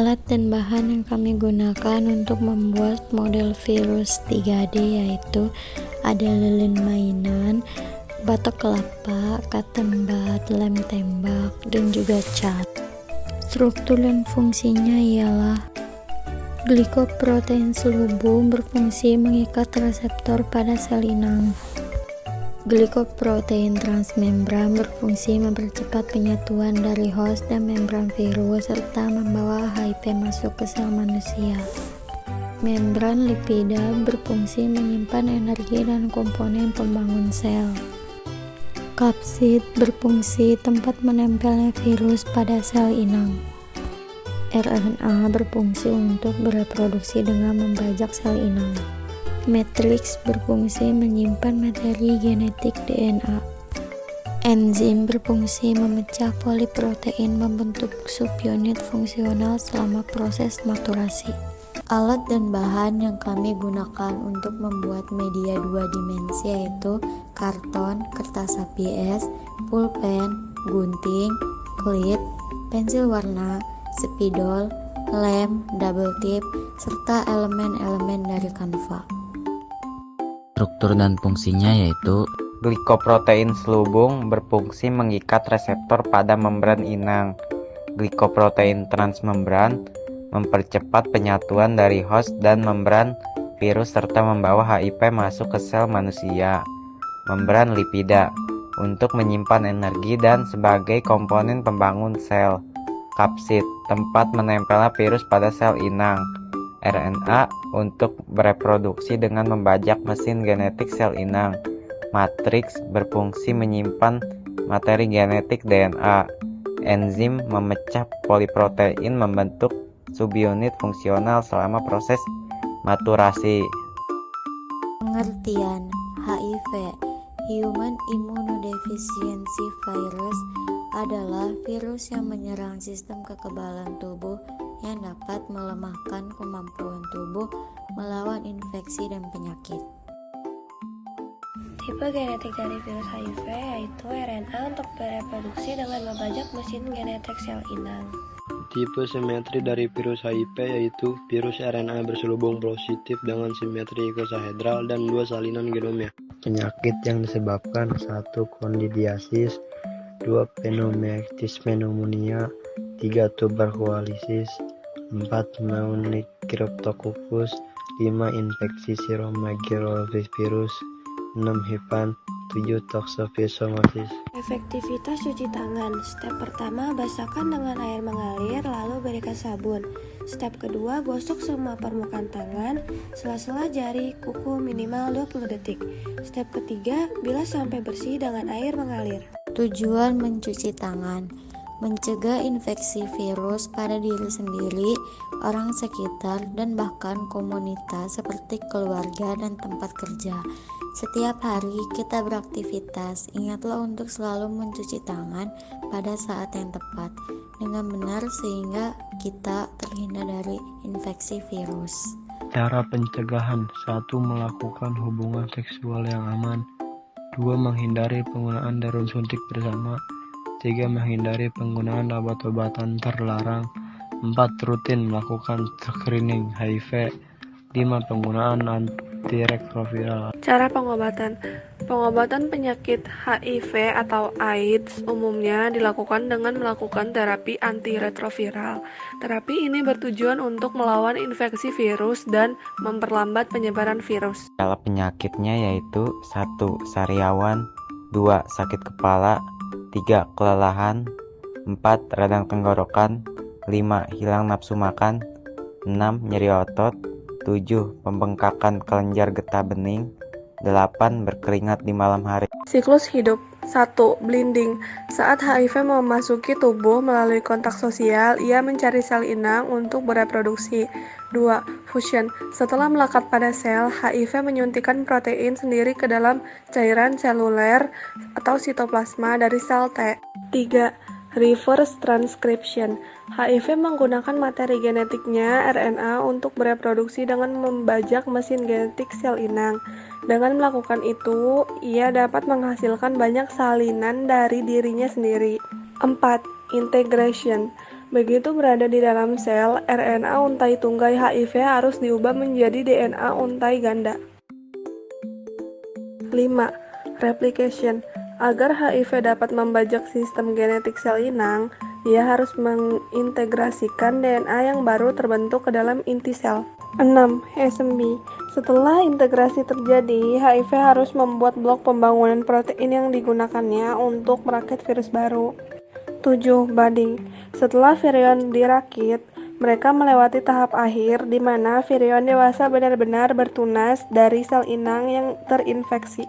Alat dan bahan yang kami gunakan untuk membuat model virus 3D yaitu ada lilin mainan, batok kelapa, cotton bud, lem tembak, dan juga cat. Struktur dan fungsinya ialah glikoprotein selubung berfungsi mengikat reseptor pada sel inang. Glikoprotein transmembran berfungsi mempercepat penyatuan dari host dan membran virus serta membawa HIV masuk ke sel manusia. Membran lipida berfungsi menyimpan energi dan komponen pembangun sel. Kapsid berfungsi tempat menempelnya virus pada sel inang. RNA berfungsi untuk bereproduksi dengan membajak sel inang. Matriks berfungsi menyimpan materi genetik DNA. Enzim berfungsi memecah poliprotein membentuk subunit fungsional selama proses maturasi. Alat dan bahan yang kami gunakan untuk membuat media 2 dimensi yaitu karton, kertas HPS, pulpen, gunting, klip, pensil warna, spidol, lem, double tip, serta elemen-elemen dari kanva. Struktur dan fungsinya yaitu glikoprotein selubung berfungsi mengikat reseptor pada membran inang. Glikoprotein transmembran mempercepat penyatuan dari host dan membran virus serta membawa HIV masuk ke sel manusia. Membran lipida untuk menyimpan energi dan sebagai komponen pembangun sel. Kapsid tempat menempelnya virus pada sel inang. RNA untuk bereproduksi dengan membajak mesin genetik sel inang. Matriks berfungsi menyimpan materi genetik DNA. Enzim memecah poliprotein membentuk subunit fungsional selama proses maturasi. Pengertian HIV Human Immunodeficiency Virus adalah virus yang menyerang sistem kekebalan tubuh yang dapat melemahkan kemampuan tubuh melawan infeksi dan penyakit. Tipe genetik dari virus HIV yaitu RNA untuk bereproduksi dengan membajak mesin genetik sel inang. Tipe simetri dari virus HIV yaitu virus RNA berselubung positif dengan simetri ikosahedral dan 2 salinan genomnya. Penyakit yang disebabkan 1. Candidiasis, 2. Pneumocystis pneumonia, 3. Tuberkulosis, 4. pneumonia Cryptococcus, 5. infeksi Cytomegalovirus, 6. HIV, 7. toxoplasmosis. Efektivitas cuci tangan. Step pertama, basahkan dengan air mengalir lalu berikan sabun. Step kedua, gosok semua permukaan tangan, sela-sela jari, kuku minimal 20 detik. Step ketiga, bilas sampai bersih dengan air mengalir. Tujuan mencuci tangan: mencegah infeksi virus pada diri sendiri, orang sekitar, dan bahkan komunitas seperti keluarga dan tempat kerja. Setiap hari kita beraktivitas, ingatlah untuk selalu mencuci tangan pada saat yang tepat dengan benar sehingga kita terhindar dari infeksi virus. Cara pencegahan: 1. Melakukan hubungan seksual yang aman, 2. Menghindari penggunaan jarum suntik bersama, 3. Menghindari penggunaan obat-obatan terlarang, 4. Rutin melakukan screening HIV, 5. Penggunaan antiretroviral. Cara pengobatan. Pengobatan penyakit HIV atau AIDS umumnya dilakukan dengan melakukan terapi antiretroviral. Terapi ini bertujuan untuk melawan infeksi virus dan memperlambat penyebaran virus. Gejala penyakitnya yaitu 1. Sariawan, 2. Sakit kepala, 3. Kelelahan, 4. Radang tenggorokan, 5. Hilang nafsu makan, 6. Nyeri otot, 7. Pembengkakan kelenjar getah bening, 8. Berkeringat di malam hari. Siklus hidup. 1. Bleeding. Saat HIV memasuki tubuh melalui kontak sosial, ia mencari sel inang untuk bereproduksi. 2. Fusion. Setelah melekat pada sel, HIV menyuntikkan protein sendiri ke dalam cairan seluler atau sitoplasma dari sel T. 3. Reverse transcription. HIV menggunakan materi genetiknya RNA untuk bereproduksi dengan membajak mesin genetik sel inang. Dengan melakukan itu, ia dapat menghasilkan banyak salinan dari dirinya sendiri. 4. Integration. Begitu berada di dalam sel, RNA untai tunggai HIV harus diubah menjadi DNA untai ganda. 5. Replication. Agar HIV dapat membajak sistem genetik sel inang, ia harus mengintegrasikan DNA yang baru terbentuk ke dalam inti sel. 6. Assembly. Setelah integrasi terjadi, HIV harus membuat blok pembangunan protein yang digunakannya untuk merakit virus baru. 7. Budding. Setelah virion dirakit, mereka melewati tahap akhir di mana virion dewasa benar-benar bertunas dari sel inang yang terinfeksi.